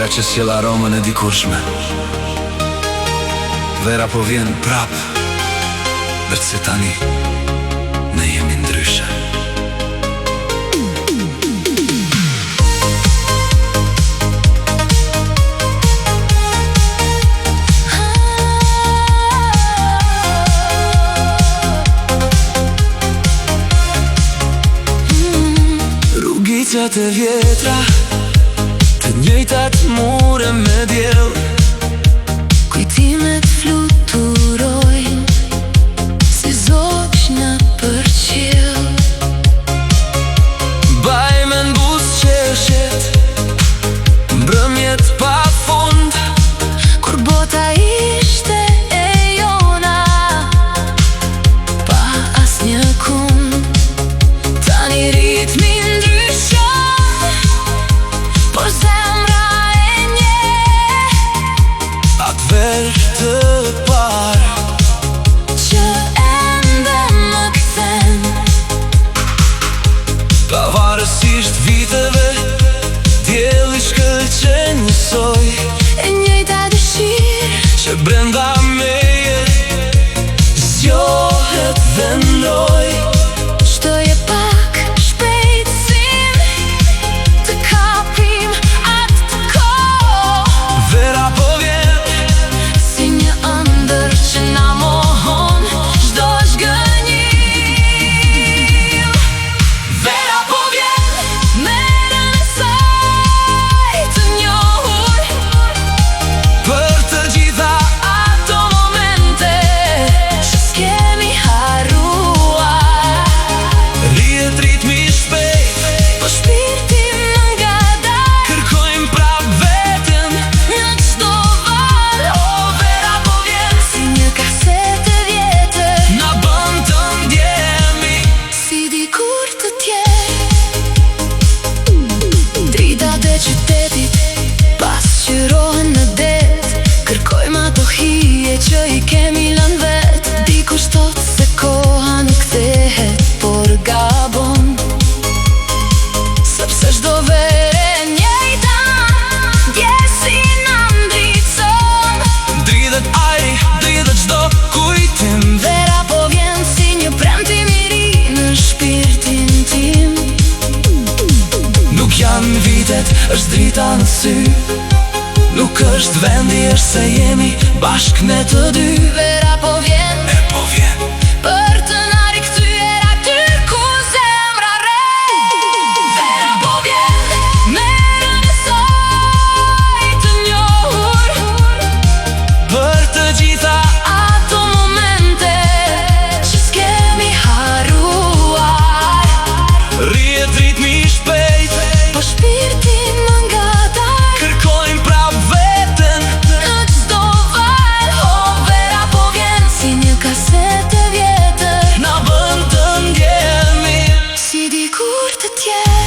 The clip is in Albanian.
Vera që sjell aromën e dikurshme. Vera po vjen prap, veç se tani ne jemi ndryshe. Rrugicat e vjetra, të njëjtat mure me diell, kujtimet fluturojnë si zogsh në përqiell. Bajmen buzëqeshjet, mbrëmjet pa fund, Kur bota ishte e jona, pa asnjë kund. Tani ritmi ndryshon, por zemra e njeh atë verë të parë që ende më kthen. pavarësisht viteve, dielli shkëlqen njësoj, E njëjta dëshirë që brenda meje zgjohet dhe ndroj. shtoje pak shpejtësin, të kapim atë të kohë. Vera po vjen, Si një ëndër që na mohon çdo zgënjim. Vera po vjen, me erën e saj të njohur, për të gjitha ato momente që s'kemi harruar. rrihet ritmi shpejt, Po shpirtin nga dal, kërkojmë prap veten. në çdo val. O, vera po vjen, si një kasetë e vjetër, Na bën të ndjehemi si dikur të tjerë. Dritat e qytetit pas qyrohen në det, kërkojmë ato hije që i kemi lënë vet. Dikush thot se koha nuk kthehet, por gabon, sepse çdo verë e njëjta ndjesin na ndritson. dridhet ajri, dridhet çdo kujtim. Vera po vjen si një premtim i ri në shpirtin tim. Nuk janë vitet, është drita në sy, nuk është vendi, është se jemi bashk ne të dy. Vera po vjen, E po vjen, për të na rikthyer aty ku zemra rre. Vera po vjen, me erën e saj të njohur, për të gjitha ato momente që s'kemi harruar. rrihet ritmi shpejt, Po shpirtin më ngadal, kërkojmë prap veten. në çdo val. O, vera po vjen, si një kasetë e vjetër, Na bën të ndjehemi si dikur të tjerë.